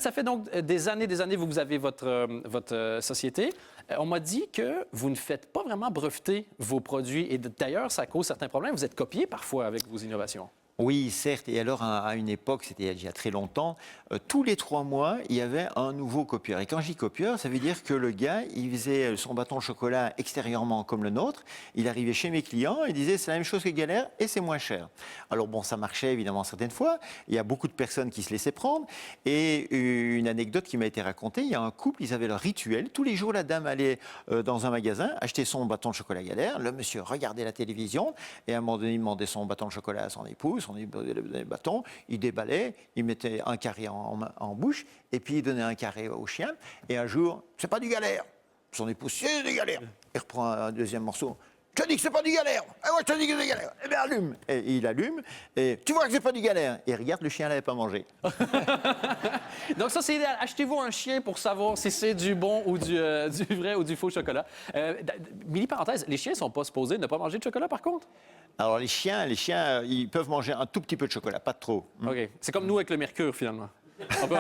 ça fait donc des années, vous avez votre société. On m'a dit que vous ne faites pas vraiment breveter vos produits. Et d'ailleurs, ça cause certains problèmes. Vous êtes copié parfois avec vos innovations. Oui, certes. Et alors, à une époque, c'était il y a très longtemps, tous les 3 mois, il y avait un nouveau copieur. Et quand je dis copieur, ça veut dire que le gars, il faisait son bâton de chocolat extérieurement comme le nôtre. Il arrivait chez mes clients, il disait c'est la même chose que Galère et c'est moins cher. Alors bon, ça marchait évidemment certaines fois. Il y a beaucoup de personnes qui se laissaient prendre. Et une anecdote qui m'a été racontée, il y a un couple, ils avaient leur rituel. Tous les jours, la dame allait dans un magasin, acheter son bâton de chocolat Galère. Le monsieur regardait la télévision et à un moment donné, il demandait son bâton de chocolat à son épouse. On lui donnait le bâton, il déballait, il mettait un carré en bouche, et puis il donnait un carré au chien. Et un jour, c'est pas du Galère. Son épouse, c'est du Galère. Il reprend un deuxième morceau. Je te dis que c'est pas du Galère. Ah ouais, je te dis que c'est du Galère. Eh bien, allume. Et il allume, et tu vois que c'est pas du Galère. Et regarde, le chien l'avait pas mangé. Donc ça, c'est idéal. Achetez-vous un chien pour savoir si c'est du bon ou du vrai ou du faux chocolat. Mini parenthèse, les chiens sont pas supposés ne pas manger de chocolat, par contre? Alors les chiens, ils peuvent manger un tout petit peu de chocolat, pas trop. OK. C'est comme nous avec le mercure, finalement. On peut-